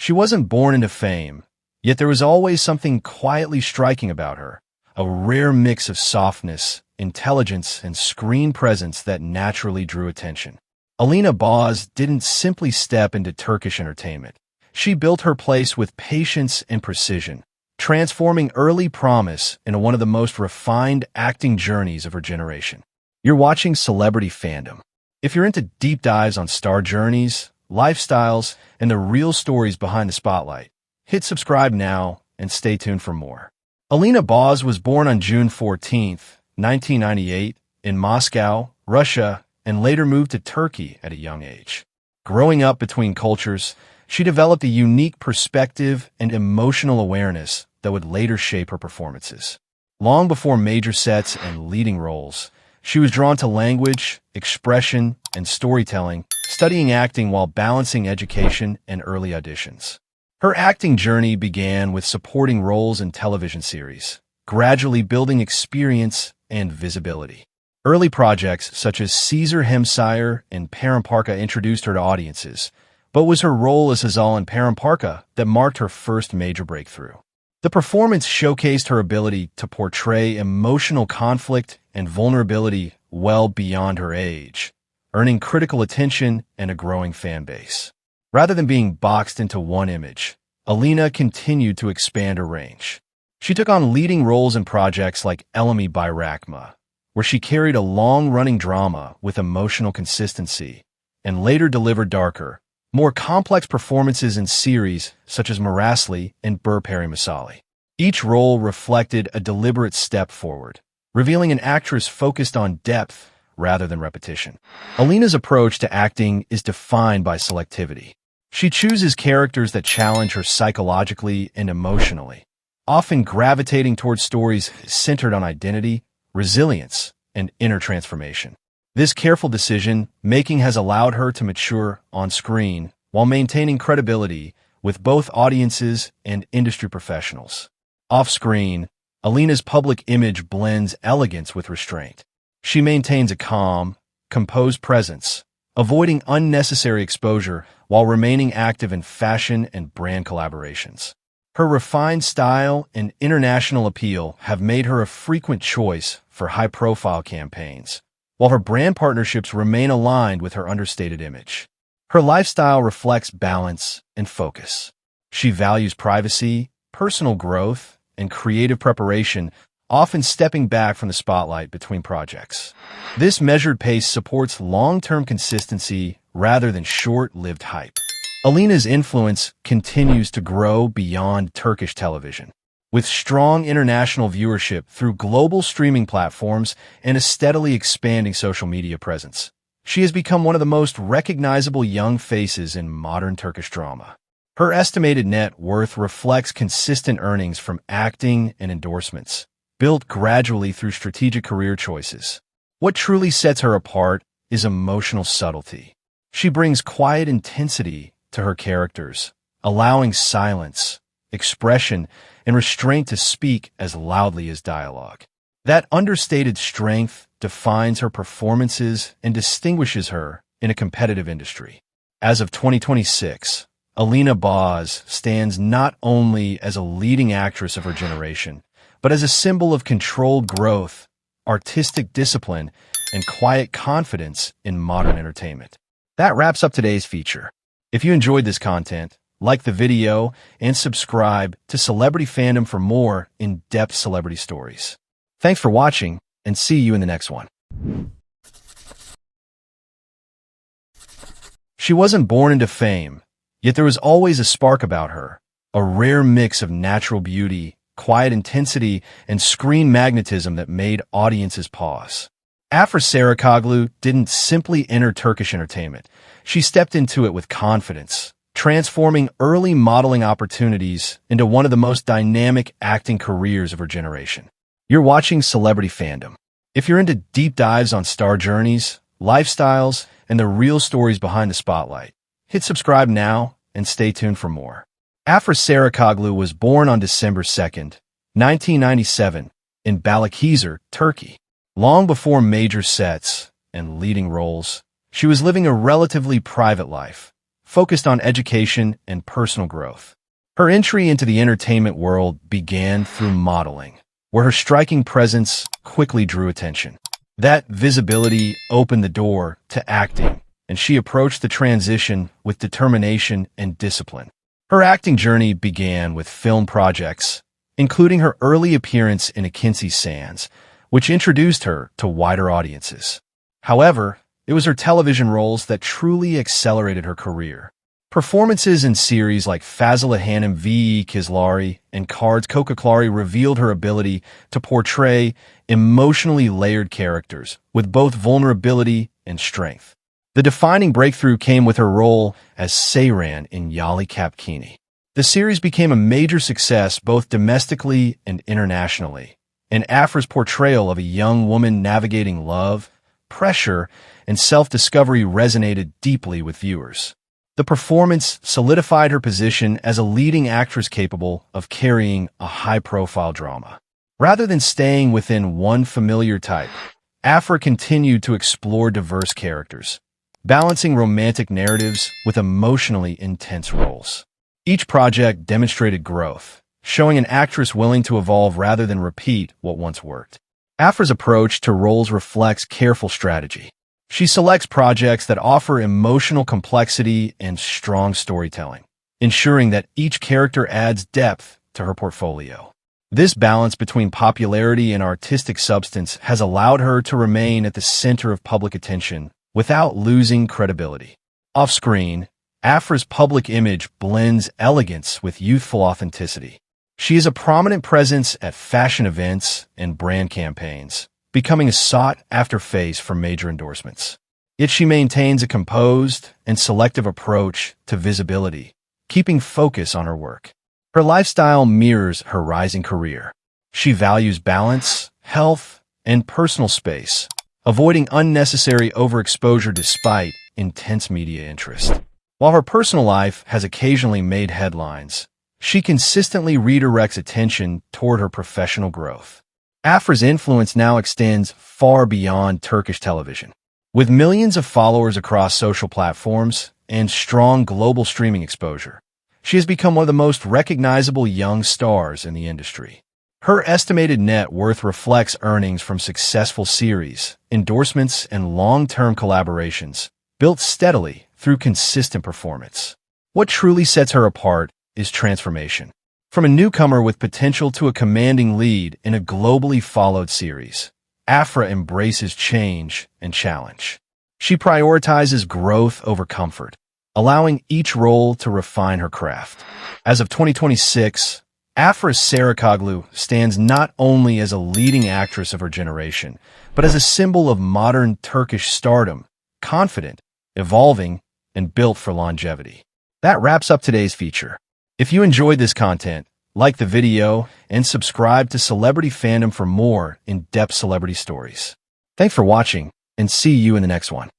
She wasn't born into fame, yet there was always something quietly striking about her, a rare mix of softness, intelligence, and screen presence that naturally drew attention. Alina Boz didn't simply step into Turkish entertainment. She built her place with patience and precision, transforming early promise into one of the most refined acting journeys of her generation. You're watching Celebrity Fandom. If you're into deep dives on star journeys, lifestyles, and the real stories behind the spotlight, hit subscribe now and stay tuned for more. Alina Boz was born on June 14, 1998, in Moscow, Russia, and later moved to Turkey at a young age. Growing up between cultures, she developed a unique perspective and emotional awareness that would later shape her performances. Long before major sets and leading roles, she was drawn to language, expression, and storytelling, studying acting while balancing education and early auditions. Her acting journey began with supporting roles in television series, gradually building experience and visibility. Early projects such as Caesar Hemsire and Paramparka introduced her to audiences, but it was her role as Hazal in Paramparka that marked her first major breakthrough. The performance showcased her ability to portray emotional conflict and vulnerability well beyond her age, earning critical attention and a growing fan base. Rather than being boxed into one image, Alina continued to expand her range. She took on leading roles in projects like Alina Boz Biography, where she carried a long-running drama with emotional consistency, and later delivered darker, more complex performances in series such as Marasli and Peri Masali. Each role reflected a deliberate step forward, revealing an actress focused on depth rather than repetition. Alina's approach to acting is defined by selectivity. She chooses characters that challenge her psychologically and emotionally, often gravitating towards stories centered on identity, resilience, and inner transformation. This careful decision-making has allowed her to mature on screen while maintaining credibility with both audiences and industry professionals. Off-screen, Alina's public image blends elegance with restraint. She maintains a calm, composed presence, avoiding unnecessary exposure while remaining active in fashion and brand collaborations. Her refined style and international appeal have made her a frequent choice for high-profile campaigns, while her brand partnerships remain aligned with her understated image. Her lifestyle reflects balance and focus. She values privacy, personal growth, and creative preparation, often stepping back from the spotlight between projects. This measured pace supports long-term consistency rather than short-lived hype. Alina's influence continues to grow beyond Turkish television, with strong international viewership through global streaming platforms and a steadily expanding social media presence. She has become one of the most recognizable young faces in modern Turkish drama. Her estimated net worth reflects consistent earnings from acting and endorsements, built gradually through strategic career choices. What truly sets her apart is emotional subtlety. She brings quiet intensity to her characters, allowing silence, expression, and restraint to speak as loudly as dialogue. That understated strength defines her performances and distinguishes her in a competitive industry. As of 2026, Alina Boz stands not only as a leading actress of her generation, but as a symbol of controlled growth, artistic discipline, and quiet confidence in modern entertainment. That wraps up today's feature. If you enjoyed this content, like the video and subscribe to Celebrity Fandom for more in-depth celebrity stories. Thanks for watching, and see you in the next one. She wasn't born into fame, yet there was always a spark about her, a rare mix of natural beauty, quiet intensity, and screen magnetism that made audiences pause. Afra Saracoglu didn't simply enter Turkish entertainment. She stepped into it with confidence, transforming early modeling opportunities into one of the most dynamic acting careers of her generation. You're watching Celebrity Fandom. If you're into deep dives on star journeys, lifestyles, and the real stories behind the spotlight, hit subscribe now and stay tuned for more. Afra Saracoglu was born on December 2nd, 1997, in Balıkesir, Turkey. Long before major sets and leading roles, she was living a relatively private life, focused on education and personal growth. Her entry into the entertainment world began through modeling, where her striking presence quickly drew attention. That visibility opened the door to acting, and she approached the transition with determination and discipline. Her acting journey began with film projects, including her early appearance in A Kinsey Sands, which introduced her to wider audiences. However, it was her television roles that truly accelerated her career. Performances in series like Fazla Hanım v. Kizlari and Cards Kokaklari revealed her ability to portray emotionally layered characters with both vulnerability and strength. The defining breakthrough came with her role as Seyran in Yali Kapkini. The series became a major success both domestically and internationally, and Afra's portrayal of a young woman navigating love, pressure, and self-discovery resonated deeply with viewers. The performance solidified her position as a leading actress capable of carrying a high-profile drama. Rather than staying within one familiar type, Afra continued to explore diverse characters, balancing romantic narratives with emotionally intense roles. Each project demonstrated growth, showing an actress willing to evolve rather than repeat what once worked. Afra's approach to roles reflects careful strategy. She selects projects that offer emotional complexity and strong storytelling, ensuring that each character adds depth to her portfolio. This balance between popularity and artistic substance has allowed her to remain at the center of public attention without losing credibility. Off-screen, Afra's public image blends elegance with youthful authenticity. She is a prominent presence at fashion events and brand campaigns, becoming a sought-after face for major endorsements. Yet she maintains a composed and selective approach to visibility, keeping focus on her work. Her lifestyle mirrors her rising career. She values balance, health, and personal space, avoiding unnecessary overexposure despite intense media interest. While her personal life has occasionally made headlines, she consistently redirects attention toward her professional growth. Afra's influence now extends far beyond Turkish television. With millions of followers across social platforms and strong global streaming exposure, she has become one of the most recognizable young stars in the industry. Her estimated net worth reflects earnings from successful series, endorsements, and long-term collaborations, built steadily through consistent performance. What truly sets her apart is transformation. From a newcomer with potential to a commanding lead in a globally followed series, Afra embraces change and challenge. She prioritizes growth over comfort, allowing each role to refine her craft. As of 2026, Afra Saracoglu stands not only as a leading actress of her generation, but as a symbol of modern Turkish stardom, confident, evolving, and built for longevity. That wraps up today's feature. If you enjoyed this content, like the video and subscribe to Celebrity Fandom for more in-depth celebrity stories. Thanks for watching, and see you in the next one.